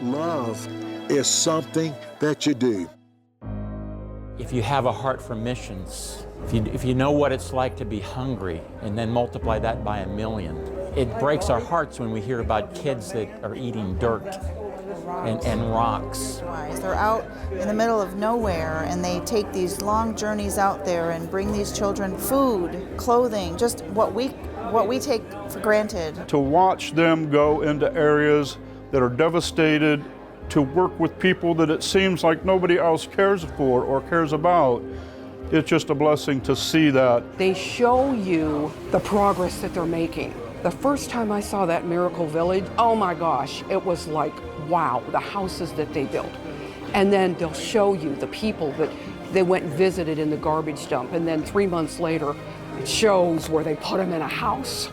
Love is something that you do. If you have a heart for missions, if you know what it's like to be hungry and then multiply that by 1,000,000, it breaks our hearts when we hear about kids that are eating dirt and rocks. They're out in the middle of nowhere and they take these long journeys out there and bring these children food, clothing, just what we take for granted. To watch them go into areas that are devastated, to work with people that it seems like nobody else cares for or cares about, it's just a blessing to see that. They show you the progress that they're making. The first time I saw that Miracle Village, oh my gosh, it was like, wow, the houses that they built. And then they'll show you the people that they went and visited in the garbage dump. And then 3 months later, it shows where they put them in a house.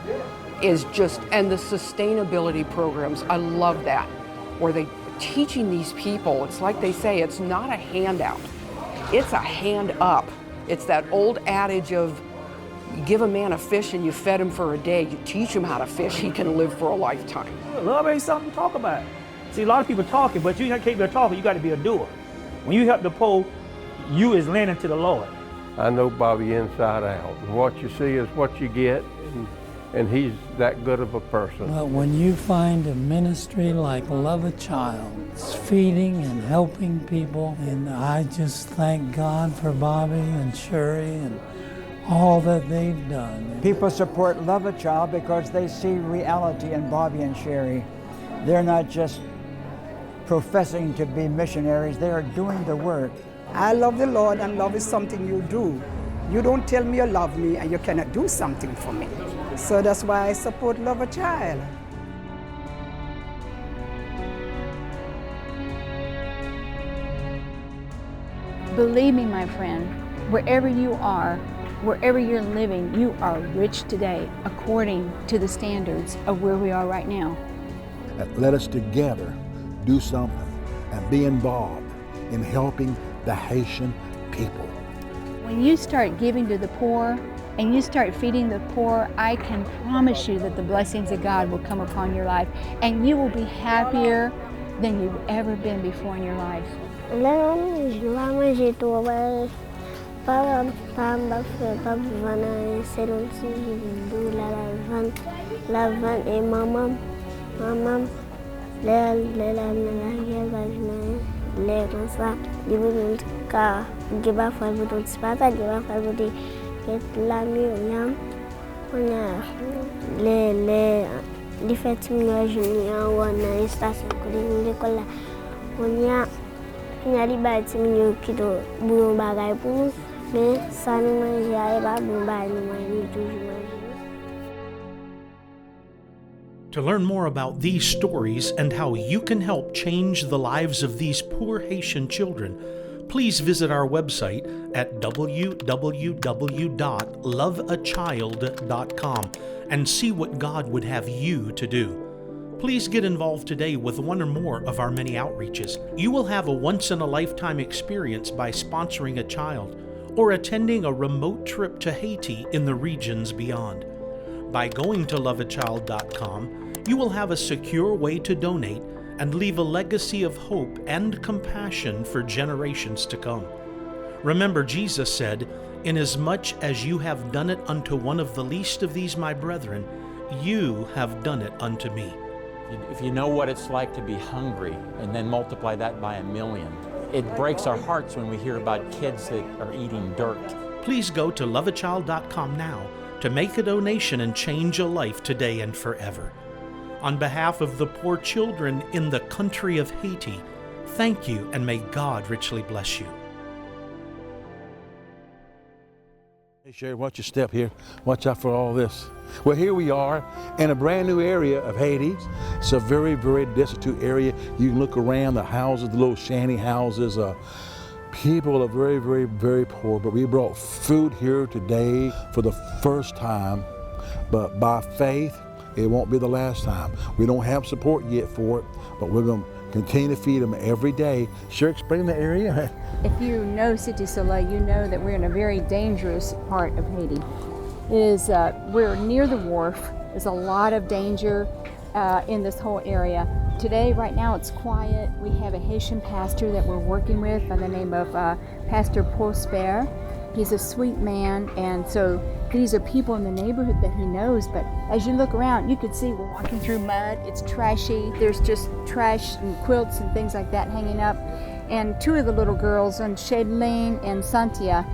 Is just, and the sustainability programs, I love that, where they teaching these people, it's like they say, it's not a handout, it's a hand up. It's that old adage of, you give a man a fish and you fed him for a day, you teach him how to fish, he can live for a lifetime. Love ain't something to talk about. See, a lot of people talking, but you can't be a talker, you got to be a doer. When you help the poor, you is lending to the Lord. I know Bobby inside out. What you see is what you get, and he's that good of a person. But when you find a ministry like Love a Child, it's feeding and helping people, and I just thank God for Bobby and Sherry and all that they've done. People support Love a Child because they see reality in Bobby and Sherry. They're not just professing to be missionaries, they are doing the work. I love the Lord, and love is something you do. You don't tell me you love me and you cannot do something for me. So that's why I support Love a Child. Believe me, my friend, wherever you are, wherever you're living, you are rich today according to the standards of where we are right now. Let us together do something and be involved in helping the Haitian people. When you start giving to the poor and you start feeding the poor, I can promise you that the blessings of God will come upon your life and you will be happier than you've ever been before in your life. To learn more about these stories and how you can help change the lives of these poor Haitian children, please visit our website at www.loveachild.com and see what God would have you to do. Please get involved today with one or more of our many outreaches. You will have a once-in-a-lifetime experience by sponsoring a child or attending a remote trip to Haiti in the regions beyond. By going to loveachild.com, you will have a secure way to donate and leave a legacy of hope and compassion for generations to come. Remember, Jesus said, "Inasmuch as you have done it unto one of the least of these my brethren, you have done it unto me." If you know what it's like to be hungry and then multiply that by 1,000,000, it breaks our hearts when we hear about kids that are eating dirt. Please go to loveachild.com now to make a donation and change a life today and forever. On behalf of the poor children in the country of Haiti, thank you and may God richly bless you. Hey Sherry, watch your step here. Watch out for all this. Well, here we are in a brand new area of Haiti. It's a very, very destitute area. You can look around the houses, the little shanty houses. People are very, very, very poor, but we brought food here today for the first time. But by faith, it won't be the last time. We don't have support yet for it, but we're going to continue to feed them every day. Sure, explain the area. If you know Cité Soleil, you know that we're in a very dangerous part of Haiti. We're near the wharf. There's a lot of danger in this whole area. Today, right now, it's quiet. We have a Haitian pastor that we're working with by the name of Pastor Prosper. He's a sweet man, and so these are people in the neighborhood that he knows, but as you look around, you can see we're walking through mud. It's trashy. There's just trash and quilts and things like that hanging up. And two of the little girls, Shadeline and Santia,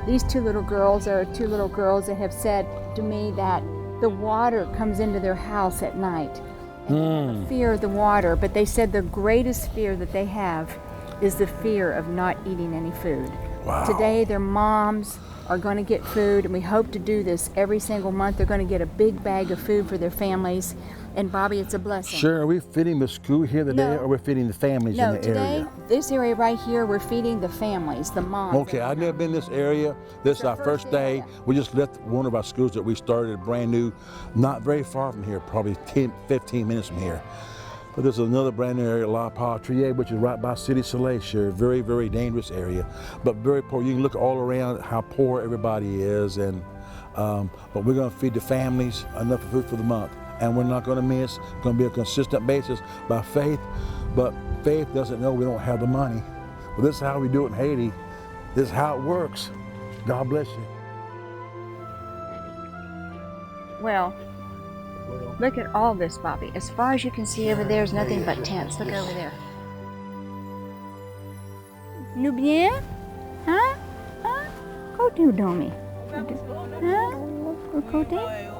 these two little girls are two little girls that have said to me that the water comes into their house at night. And they have a fear of the water, but they said the greatest fear that they have is the fear of not eating any food. Wow. Today, their moms are going to get food, and we hope to do this every single month. They're going to get a big bag of food for their families. And Bobby, it's a blessing. Sure, are we feeding the school here today, No. or we're feeding the families in the today, area? this area right here, we're feeding the families, the moms. Okay, I've never been in this area. This is our first day. We just left one of our schools that we started brand new, not very far from here, probably 10, 15 minutes from here. But there's another brand new area, La Patrie, which is right by City Soleil, sure. Very, very dangerous area, but very poor. You can look all around how poor everybody is, and but we're gonna feed the families enough food for the month. And we're not gonna miss. It's gonna be a consistent basis by faith, but faith doesn't know we don't have the money. Well, this is how we do it in Haiti. This is how it works. God bless you. Well, look at all this, Bobby. As far as you can see over there is nothing but tents. Look over there. Nous bien? Hein? Hein? Côté ou dormi? Hein? Au côté? Hein?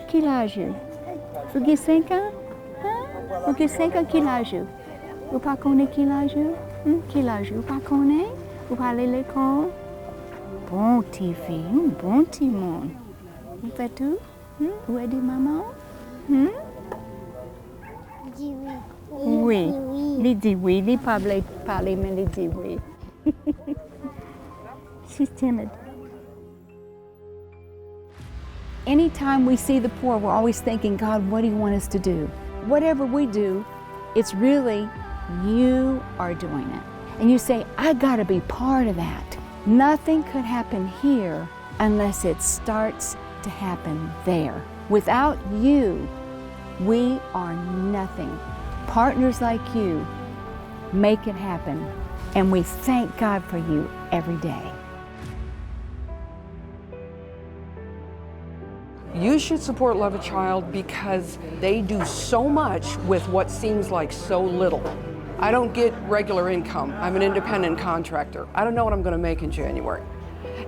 Quel âge? Vous avez 5 ans? Hein? Vous avez 5 ans, quel âge? Vous ne connaissez pas quel âge? Quel âge? Vous ne connaissez? Vous allez à l'école? Bon petit fille, bon petit monde. Vous faites tout? Où est maman? Dis oui. Oui. Il dit oui. Il parle, mais il dit oui. She's timid. Anytime we see the poor, we're always thinking, God, what do you want us to do? Whatever we do, it's really you are doing it. And you say, I got to be part of that. Nothing could happen here unless it starts to happen there. Without you, we are nothing. Partners like you make it happen, and we thank God for you every day. You should support Love a Child because they do so much with what seems like so little. I don't get regular income. I'm an independent contractor. I don't know what I'm going to make in January.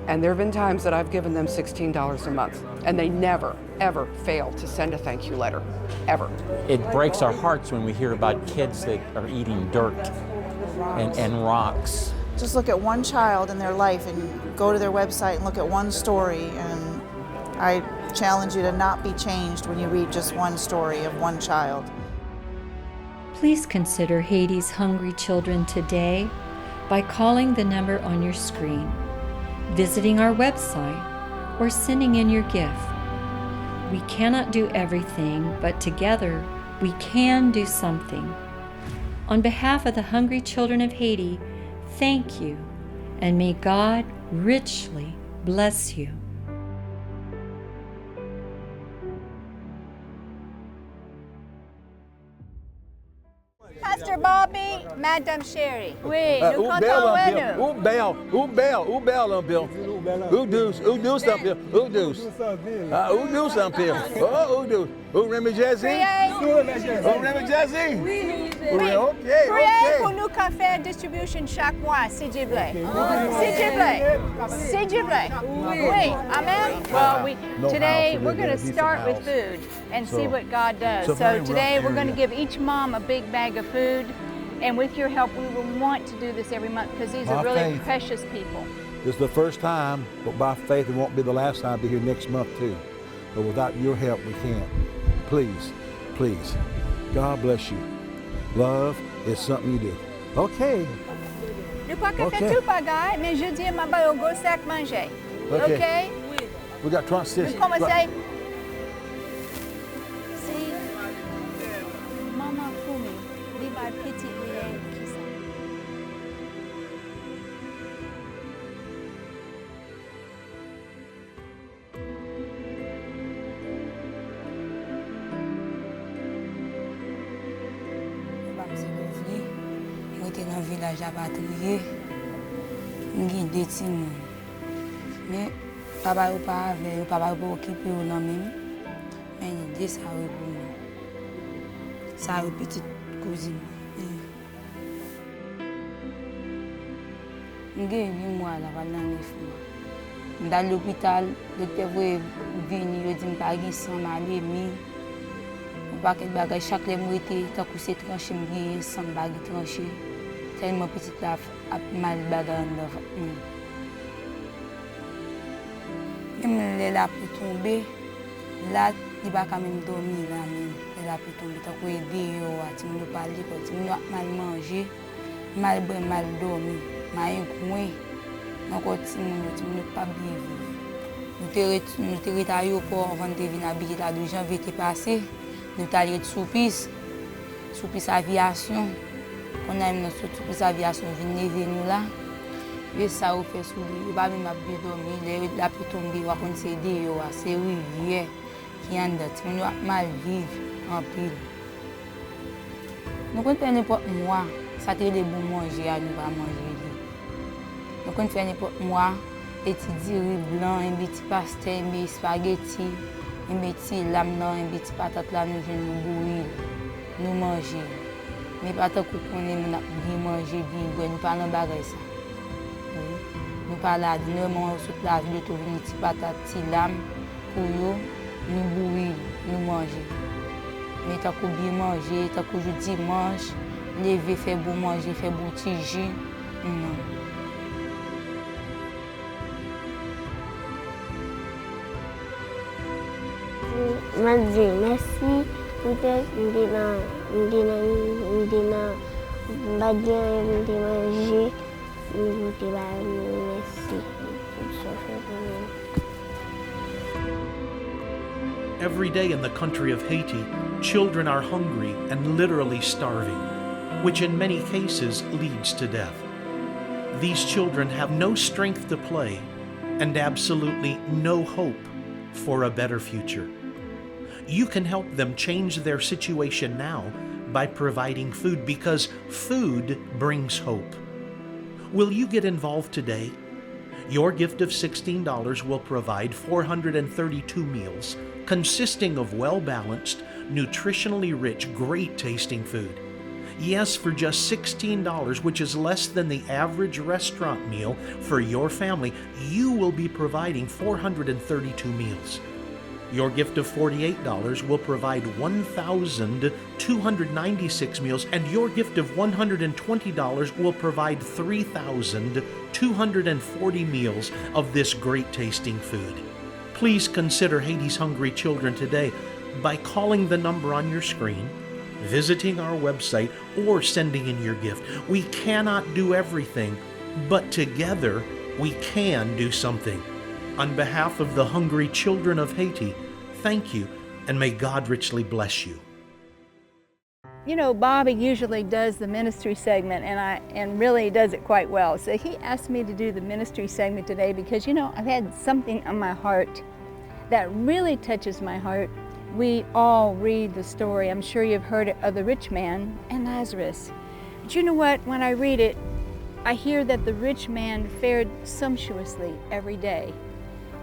And there have been times that I've given them $16 a month, and they never, ever fail to send a thank you letter, ever. It breaks our hearts when we hear about kids that are eating dirt and rocks. Just look at one child in their life and go to their website and look at one story, and I challenge you to not be changed when you read just one story of one child. Please consider Haiti's hungry children today by calling the number on your screen, visiting our website, or sending in your gift. We cannot do everything, but together we can do something. On behalf of the hungry children of Haiti, thank you, and may God richly bless you. Pastor Bobby, Madame Sherry. Oui, nous Où comptons belle, nous. où belle, Who do something here? Who do? Who do something here? Oh, who do? Who Remy Jazzy? Who Remy Jazzy? Oui. Okay, Priez pour nous café distribution chaque mois, s'il vous plaît. S'il vous plaît. S'il vous plaît. Oui. Amen. Well, today we're going to start with food and see what God does. So today we're going to give each mom a big bag of food. And with your help, we will want to do this every month because these are really precious people. This is the first time, but by faith, it won't be the last time. I'll be here next month too. But without your help, we can't. Please, please. God bless you. Love is something you do. Okay. Nous pas qu'à faire tout bagaille, mais je dis ma balle au gros sac manger. Okay? We got 26. Nous commençons. Si maman Fumi, li ba petit lien qui ça. j'étais dans le village à patrouiller. J'ai des petits gens. Mais papa n'est pas avec, papa n'est pas occupé ou non même. Mais il dit ça pour moi. Ça une petite cousine. J'ai 8 mois là, pendant 9 mois. Dans l'hôpital, le docteur est venu, il dit que je ne peux pas sang, je ne chaque fois que je suis tranché, je suis tranché. Tellement petit là, mal bagarre. Même les là pour tomber, là, il ne va pas même dormir là même. Les là pour tomber, tu peux aider, tu peux parler, tu peux mal manger, mal boire, mal dormir, mal coin. Donc, tu ne peux pas vivre. Nous sommes à l'aéroport avant de venir habiter là, 2 janvier passé. Nous sommes allés de Soupis Aviation. On a une Soupis Aviation venir nous là. Et ça a fait sous lui. Il va même bien dormir. Il a pu tomber. Il va concéder. C'est rivière qui est en dedans. Nous avons mal vivre en pile. Nous comptons n'importe moi. Ça te de bon manger, nous va manger. Nous comptons faire n'importe moi. Étudier riz blanc, un petit pastel, un petit spaghetti, un petit lame, un petit patate là, nous venons bouillir, nous manger. Mais pas tant que nous bien manger, bien boire, nous pas dans bagage ça. Nous pas là, nous mangeons sur la ville, nous venons petit patate, petit lame, pour nous bouillir, nous manger. Mais tant que bien manger, tant que je dimanche, lever, faire bon manger, faire bon petit jus, non. Je dis merci pour tout. Je dis merci. Every day in the country of Haiti, children are hungry and literally starving, which in many cases leads to death. These children have no strength to play and absolutely no hope for a better future. You can help them change their situation now by providing food, because food brings hope. Will you get involved today? Your gift of $16 will provide 432 meals consisting of well-balanced, nutritionally rich, great-tasting food. Yes, for just $16, which is less than the average restaurant meal for your family, you will be providing 432 meals. Your gift of $48 will provide 1,296 meals, and your gift of $120 will provide 3,240 meals of this great-tasting food. Please consider Haiti's hungry children today by calling the number on your screen, visiting our website, or sending in your gift. We cannot do everything, but together we can do something. On behalf of the hungry children of Haiti, thank you, and may God richly bless you. You know, Bobby usually does the ministry segment, and really does it quite well. So he asked me to do the ministry segment today because, you know, I've had something on my heart that really touches my heart. We all read the story, I'm sure you've heard it, of the rich man and Lazarus. But you know what, when I read it, I hear that the rich man fared sumptuously every day.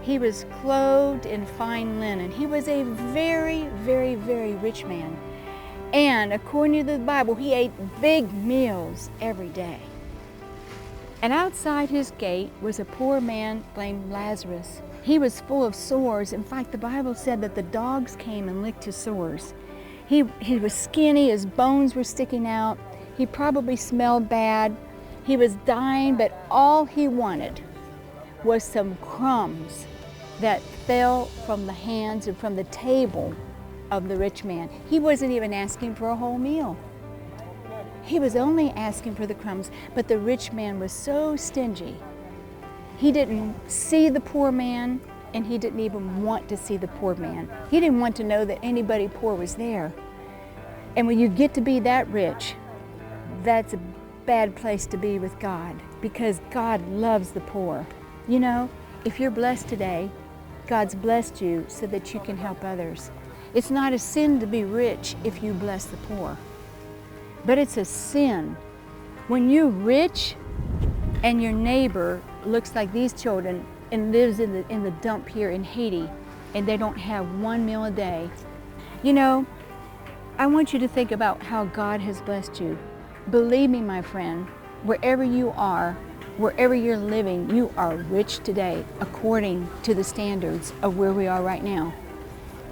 He was clothed in fine linen. He was a very, very, very rich man. And according to the Bible, he ate big meals every day. And outside his gate was a poor man named Lazarus. He was full of sores. In fact, the Bible said that the dogs came and licked his sores. He was skinny, his bones were sticking out. He probably smelled bad. He was dying, but all he wanted was some crumbs that fell from the hands and from the table of the rich man. He wasn't even asking for a whole meal. He was only asking for the crumbs, but the rich man was so stingy. He didn't see the poor man, and he didn't even want to see the poor man. He didn't want to know that anybody poor was there. And when you get to be that rich, that's a bad place to be with God, because God loves the poor. You know, if you're blessed today, God's blessed you so that you can help others. It's not a sin to be rich if you bless the poor, but it's a sin When you're rich and your neighbor looks like these children and lives in the dump here in Haiti, and they don't have one meal a day, you know, I want you to think about how God has blessed you. Believe me, my friend, wherever you are, wherever you're living, you are rich today according to the standards of where we are right now.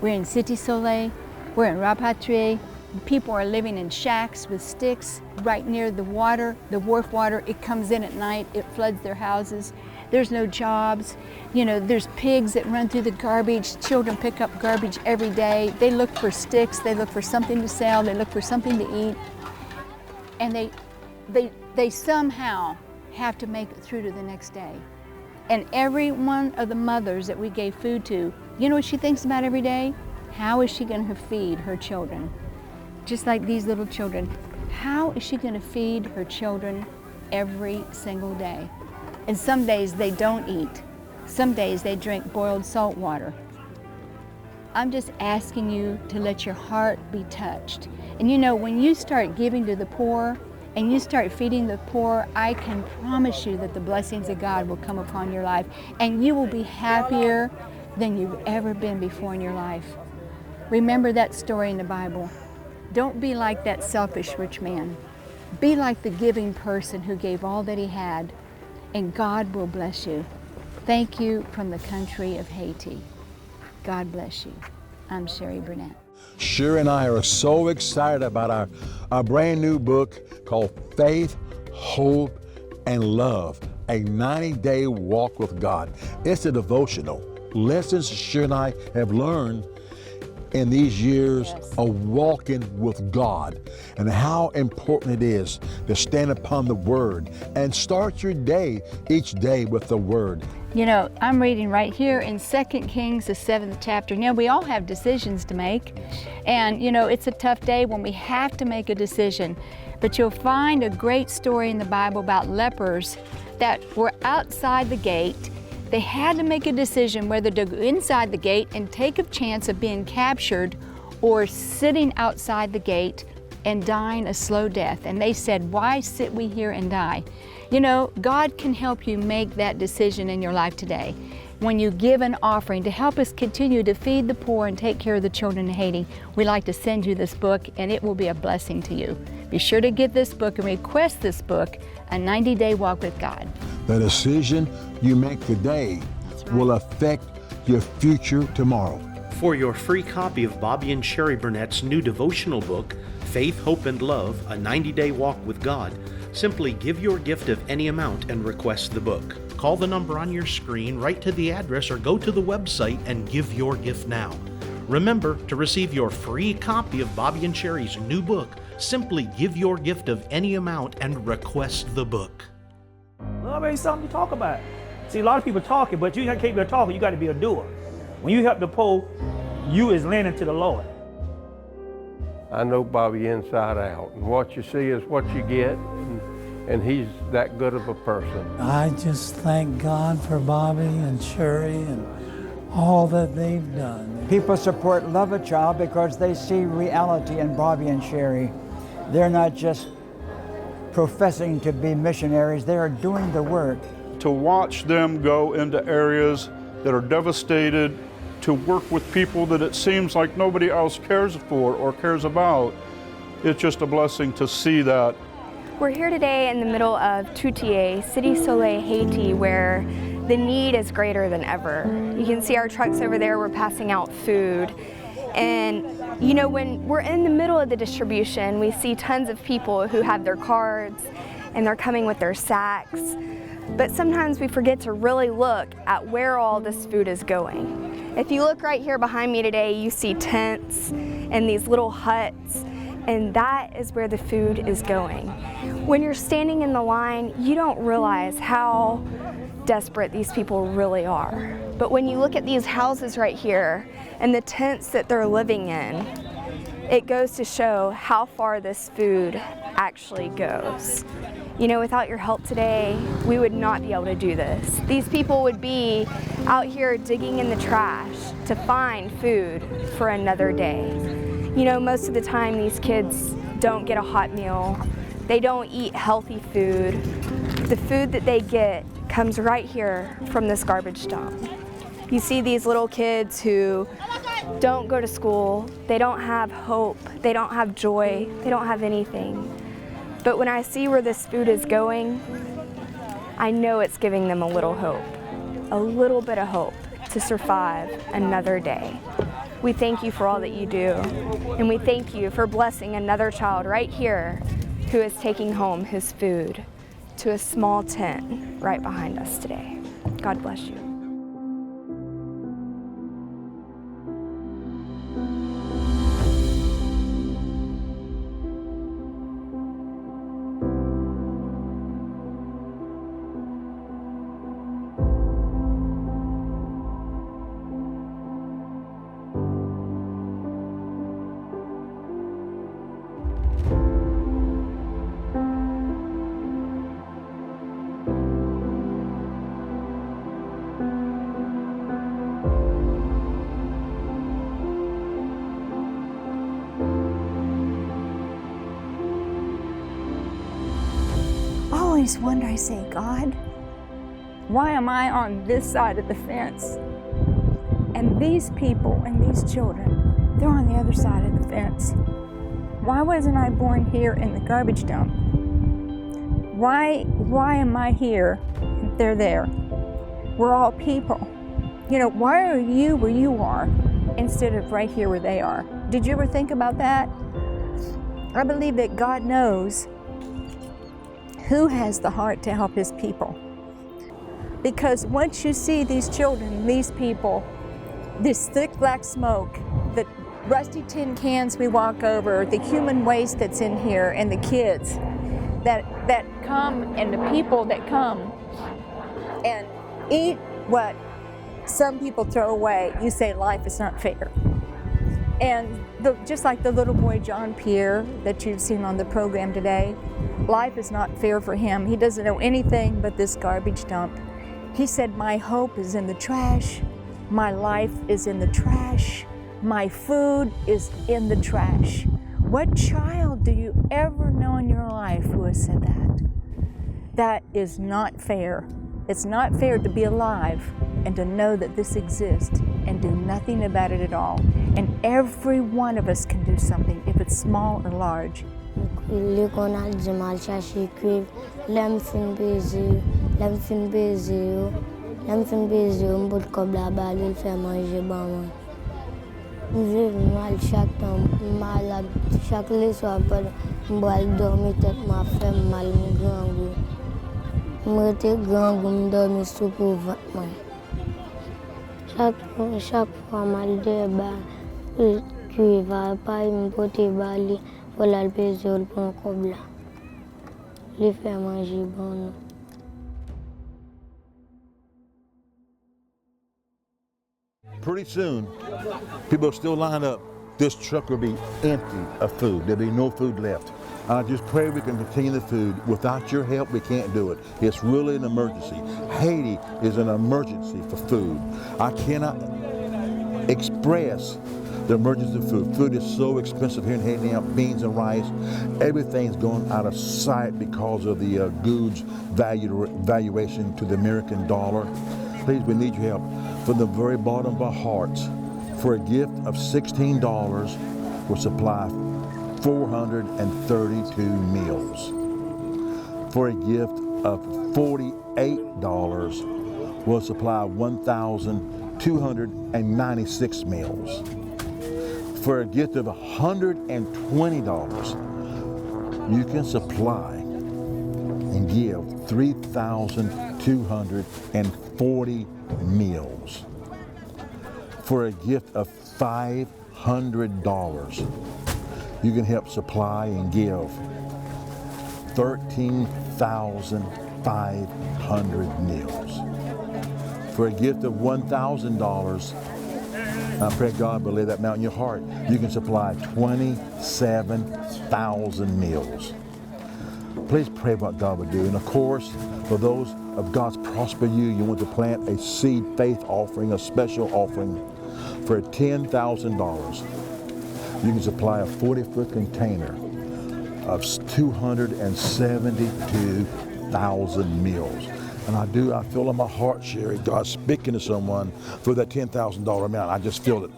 We're in Cité Soleil, we're in Rapatrié. People are living in shacks with sticks right near the water, the wharf water. It comes in at night, it floods their houses. There's no jobs. You know, there's pigs that run through the garbage. Children pick up garbage every day. They look for sticks, they look for something to sell, they look for something to eat. And they somehow have to make it through to the next day. And every one of the mothers that we gave food to, you know what she thinks about every day? How is she going to feed her children? Just like these little children. How is she going to feed her children every single day? And some days they don't eat. Some days they drink boiled salt water. I'm just asking you to let your heart be touched. And you know, when you start giving to the poor and you start feeding the poor, I can promise you that the blessings of God will come upon your life and you will be happier than you've ever been before in your life. Remember that story in the Bible. Don't be like that selfish rich man. Be like the giving person who gave all that he had, and God will bless you. Thank you from the country of Haiti. God bless you. I'm Sherry Burnette. Sherry and I are so excited about our brand new book called Faith, Hope, and Love, a 90-day walk with God. It's a devotional. Lessons Sherry and I have learned in these years of walking with God and how important it is to stand upon the Word and start your day each day with the Word. You know, I'm reading right here in 2 Kings, the 7th chapter. Now, we all have decisions to make, and you know, it's a tough day when we have to make a decision, but you'll find a great story in the Bible about lepers that were outside the gate. They had to make a decision whether to go inside the gate and take a chance of being captured or sitting outside the gate and dying a slow death. And they said, why sit we here and die? You know, God can help you make that decision in your life today. When you give an offering to help us continue to feed the poor and take care of the children in Haiti, we'd like to send you this book and it will be a blessing to you. Be sure to get this book and request this book, A 90-Day Walk with God. The decision you make today will affect your future tomorrow. For your free copy of Bobby and Sherry Burnette's new devotional book, Faith, Hope, and Love, A 90-Day Walk with God, simply give your gift of any amount and request the book. Call the number on your screen, write to the address, or go to the website and give your gift now. Remember, to receive your free copy of Bobby and Sherry's new book, simply give your gift of any amount and request the book. Love ain't something to talk about. See, a lot of people talking, but you can't be a talker, you got to be a doer. When you help the poor, you is lending to the Lord. I know Bobby inside out, and what you see is what you get, and he's that good of a person. I just thank God for Bobby and Sherry and all that they've done. People support Love a Child because they see reality in Bobby and Sherry. They're not just professing to be missionaries, they are doing the work. To watch them go into areas that are devastated, to work with people that it seems like nobody else cares for or cares about, it's just a blessing to see that. We're here today in the middle of Toutier, Cité Soleil, Haiti, where the need is greater than ever. You can see our trucks over there, we're passing out food. And you know, when we're in the middle of the distribution, we see tons of people who have their cards and they're coming with their sacks. But sometimes we forget to really look at where all this food is going. If you look right here behind me today, you see tents and these little huts, and that is where the food is going. When you're standing in the line, you don't realize how desperate these people really are. But when you look at these houses right here and the tents that they're living in, it goes to show how far this food actually goes. You know, without your help today, we would not be able to do this. These people would be out here digging in the trash to find food for another day. You know, most of the time these kids don't get a hot meal. They don't eat healthy food. The food that they get comes right here from this garbage dump. You see these little kids who don't go to school, they don't have hope, they don't have joy, they don't have anything. But when I see where this food is going, I know it's giving them a little hope, a little bit of hope to survive another day. We thank you for all that you do, and we thank you for blessing another child right here who is taking home his food to a small tent right behind us today. God bless you. I always wonder, I say, God, why am I on this side of the fence? And these people and these children, they're on the other side of the fence. Why wasn't I born here in the garbage dump? Why am I here if they're there? We're all people. You know, why are you where you are instead of right here where they are? Did you ever think about that? I believe that God knows who has the heart to help his people. Because once you see these children, these people, this thick black smoke, the rusty tin cans we walk over, the human waste that's in here, and the kids that come, and the people that come and eat what some people throw away, you say life is not fair. And just like the little boy John Pierre that you've seen on the program today, life is not fair for him. He doesn't know anything but this garbage dump. He said, my hope is in the trash. My life is in the trash. My food is in the trash. What child do you ever know in your life who has said that? That is not fair. It's not fair to be alive and to know that this exists and do nothing about it at all. And every one of us can do something, if it's small or large. Chaque fois mal débat, qui va pas me porter bali, voilà le plaisir de prendre comme là. Les faire manger bon. Pretty soon, people will still line up. This truck will be empty of food. There'll be no food left. I just pray we can continue the food. Without your help, we can't do it. It's really an emergency. Haiti is an emergency for food. I cannot express the emergency of food. Food is so expensive here in Haiti now. Beans and rice, everything's going out of sight because of the goods valuation to the American dollar. Please, we need your help. From the very bottom of our hearts, for a gift of $16, we'll supply 432 meals. For a gift of $48, we'll supply 1,296 meals. For a gift of $120, you can supply and give 3,240 meals. For a gift of $500, you can help supply and give 13,500 meals. For a gift of $1,000, I pray God will lay that amount in your heart. You can supply 27,000 meals. Please pray what God would do. And of course, for those of God's prosper you want to plant a seed faith offering, a special offering for $10,000. You can supply a 40-foot container of 272,000 meals. And I feel in my heart, Sherry, God speaking to someone for that $10,000 amount. I just feel it.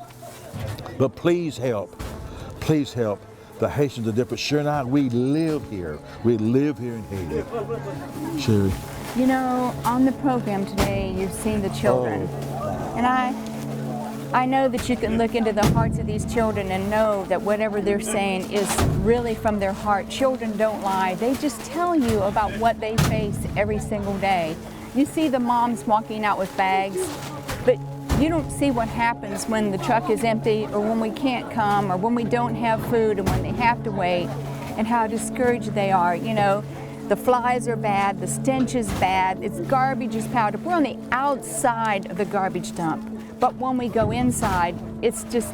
But please help the Haitians of different. Sherry and I, we live here. We live here in Haiti. Sherry. You know, on the program today, you've seen the children. And I know that you can look into the hearts of these children and know that whatever they're saying is really from their heart. Children don't lie. They just tell you about what they face every single day. You see the moms walking out with bags, but you don't see what happens when the truck is empty or when we can't come or when we don't have food and when they have to wait and how discouraged they are. You know, the flies are bad, the stench is bad, it's garbage is piled up. We're on the outside of the garbage dump. But when we go inside, it's just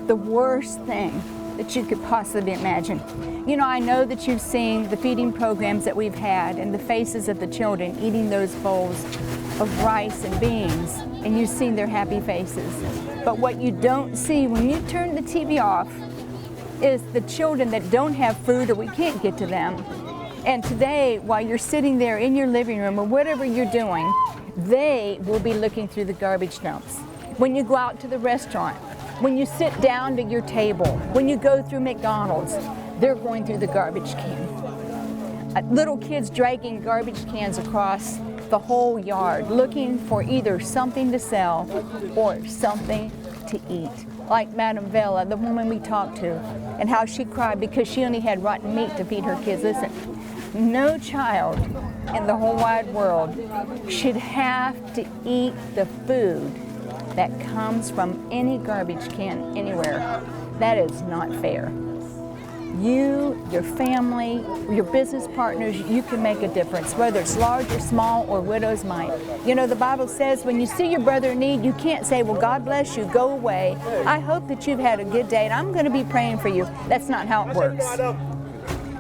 the worst thing that you could possibly imagine. You know, I know that you've seen the feeding programs that we've had and the faces of the children eating those bowls of rice and beans, and you've seen their happy faces. But what you don't see when you turn the TV off is the children that don't have food or we can't get to them. And today, while you're sitting there in your living room or whatever you're doing, they will be looking through the garbage dumps. When you go out to the restaurant, when you sit down to your table, when you go through McDonald's, they're going through the garbage can. Little kids dragging garbage cans across the whole yard, looking for either something to sell or something to eat. Like Madame Vela, the woman we talked to, and how she cried because she only had rotten meat to feed her kids. Listen, no child in the whole wide world should have to eat the food that comes from any garbage can anywhere. That is not fair. You, your family, your business partners, you can make a difference, whether it's large or small or widow's mite. You know, the Bible says when you see your brother in need, you can't say, well, God bless you, go away. I hope that you've had a good day and I'm going to be praying for you. That's not how it works.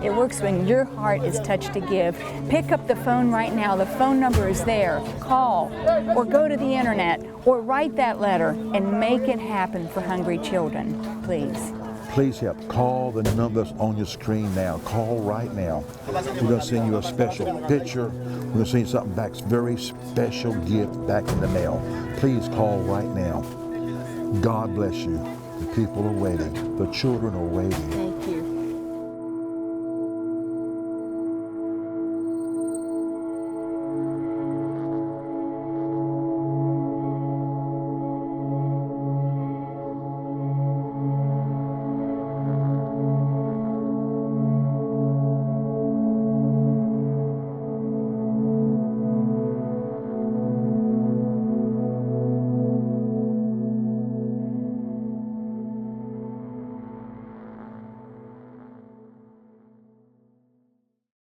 It works when your heart is touched to give. Pick up the phone right now. The phone number is there. Call or go to the internet or write that letter and make it happen for hungry children, please. Please help. Call the numbers on your screen now. Call right now. We're going to send you a special picture. We're going to send you something back, very special gift back in the mail. Please call right now. God bless you. The people are waiting. The children are waiting.